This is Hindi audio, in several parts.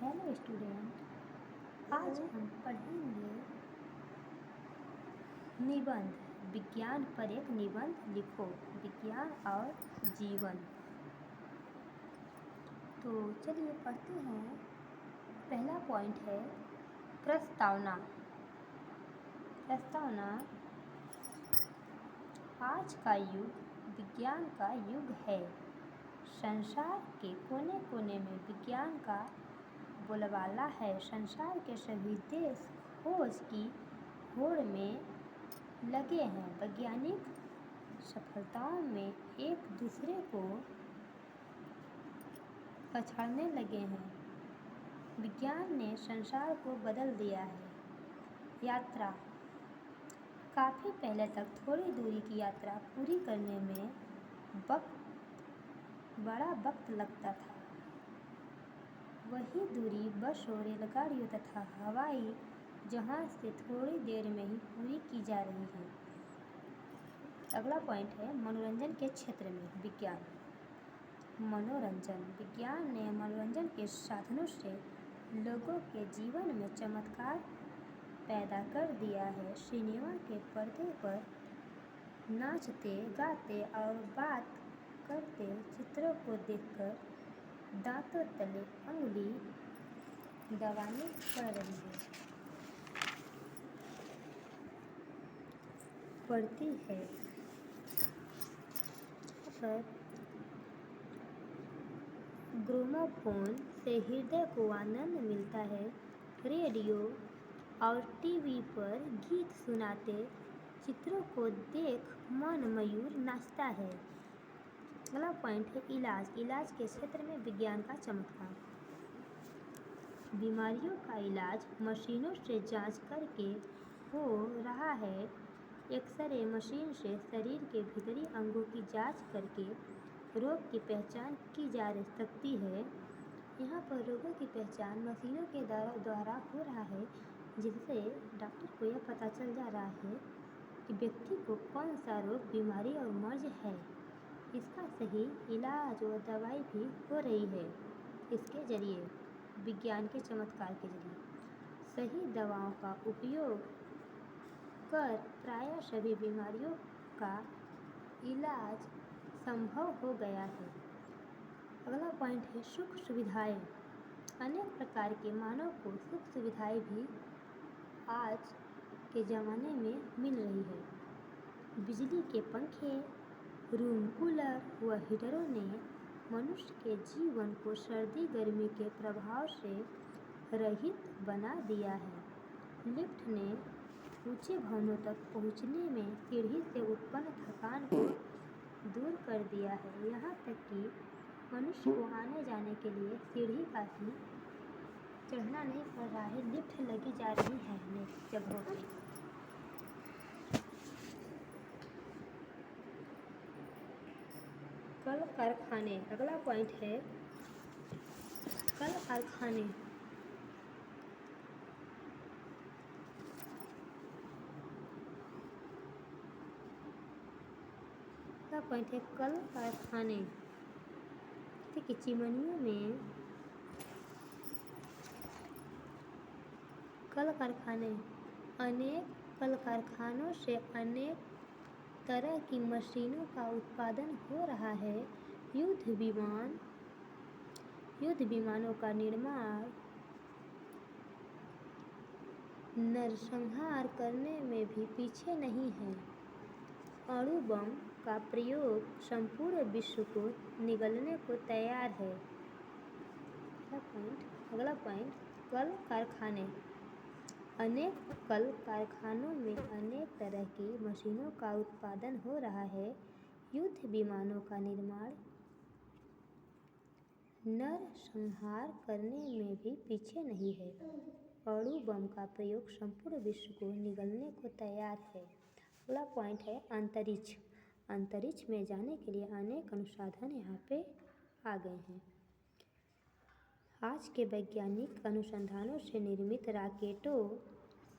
हेलो स्टूडेंट, आज हम पढ़ेंगे निबंध। विज्ञान पर एक निबंध लिखो। विज्ञान और जीवन। तो चलिए पढ़ते हैं। पहला पॉइंट है प्रस्तावना। प्रस्तावना। आज का युग विज्ञान का युग है। संसार के कोने कोने में विज्ञान का बोलबाला है। संसार के सभी देश खोज की होड़ में लगे हैं। वैज्ञानिक सफलताओं में एक दूसरे को पछाड़ने लगे हैं। विज्ञान ने संसार को बदल दिया है। यात्रा। काफ़ी पहले तक थोड़ी दूरी की यात्रा पूरी करने में बड़ा वक्त लगता था। वही दूरी बस और रेलगाड़ियों तथा हवाई जहाज से थोड़ी देर में ही पूरी की जा रही है। अगला पॉइंट है मनोरंजन के क्षेत्र में विज्ञान। मनोरंजन। विज्ञान ने मनोरंजन के साधनों से लोगों के जीवन में चमत्कार पैदा कर दिया है। सिनेमा के पर्दे पर नाचते गाते और बात करते चित्रों को देखकर दांतों तले अंगुली दबानी पड़ती है। पर ग्रामोफोन से हृदय को आनंद मिलता है। रेडियो और टीवी पर गीत सुनाते चित्रों को देख मन मयूर नाचता है। अगला पॉइंट है इलाज। इलाज के क्षेत्र में विज्ञान का चमत्कार। बीमारियों का इलाज मशीनों से जांच करके हो रहा है। एक्सरे मशीन से शरीर के भीतरी अंगों की जांच करके रोग की पहचान की जा सकती है। यहाँ पर रोगों की पहचान मशीनों के द्वारा हो रहा है, जिससे डॉक्टर को यह पता चल जा रहा है कि व्यक्ति को कौन सा रोग, बीमारी और मर्ज है। इसका सही इलाज और दवाई भी हो रही है। इसके जरिए विज्ञान के चमत्कार के जरिए सही दवाओं का उपयोग कर प्रायः सभी बीमारियों का इलाज संभव हो गया है। अगला पॉइंट है सुख सुविधाएं। अनेक प्रकार के मानव को सुख सुविधाएं भी आज के ज़माने में मिल रही है। बिजली के पंखे, रूम कूलर व हीटरों ने मनुष्य के जीवन को सर्दी गर्मी के प्रभाव से रहित बना दिया है। लिफ्ट ने ऊंचे भवनों तक पहुंचने में सीढ़ी से उत्पन्न थकान को दूर कर दिया है। यहाँ तक कि मनुष्य को आने जाने के लिए सीढ़ी का ही चढ़ना नहीं पड़ रहा है, लिफ्ट लगी जा रही है अनेक जगहों पर। कल कारखाने। अगला पॉइंट है कल कारखाने। अगला पॉइंट है कल कारखाने। कि चिमनियों में कल कारखाने। अनेक कल कारखानों से अनेक तरह की मशीनों का उत्पादन हो रहा है। युद्ध विमानों का निर्माण, नरसंहार करने में भी पीछे नहीं है। अणु बम का प्रयोग संपूर्ण विश्व को निगलने को तैयार है। अगला पॉइंट कल कारखाने। अनेक कल कारखानों में अनेक तरह की मशीनों का उत्पादन हो रहा है। युद्ध विमानों का निर्माण, नरसंहार करने में भी पीछे नहीं है। अणु बम का प्रयोग संपूर्ण विश्व को निगलने को तैयार है। अगला पॉइंट है अंतरिक्ष। अंतरिक्ष में जाने के लिए अनेक अनुसंधान यहाँ पे आ गए हैं। आज के वैज्ञानिक अनुसंधानों से निर्मित रॉकेटों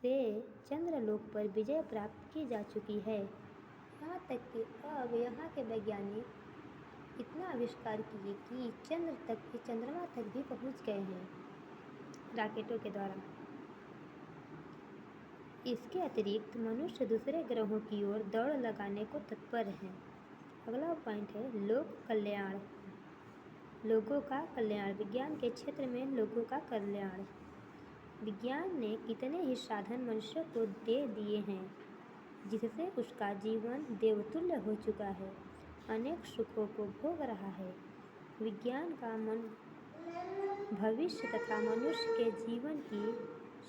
से चंद्रलोक पर विजय प्राप्त की जा चुकी है। यहाँ तक कि अब यहाँ के वैज्ञानिक इतना आविष्कार किए कि चंद्रमा तक भी पहुँच गए हैं। रॉकेटों के द्वारा। इसके अतिरिक्त मनुष्य दूसरे ग्रहों की ओर दौड़ लगाने को तत्पर है। अगला पॉइंट है लोक कल्याण। लोगों का कल्याण। विज्ञान के क्षेत्र में लोगों का कल्याण। विज्ञान ने कितने ही साधन मनुष्य को दे दिए हैं जिससे उसका जीवन देवतुल्य हो चुका है, अनेक सुखों को भोग रहा है। विज्ञान का भविष्य तथा मनुष्य के जीवन की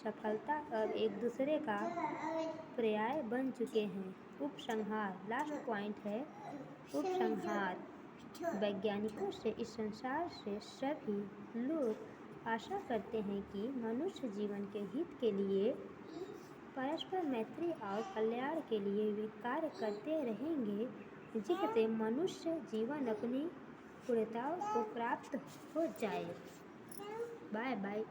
सफलता अब एक दूसरे का पर्याय बन चुके हैं। उपसंहार। लास्ट पॉइंट है उपसंहार। वैज्ञानिकों से इस संसार से सभी लोग आशा करते हैं कि मनुष्य जीवन के हित के लिए, परस्पर मैत्री और कल्याण के लिए वे कार्य करते रहेंगे जिससे मनुष्य जीवन अपनी पूर्णता को प्राप्त हो जाए। Bye bye.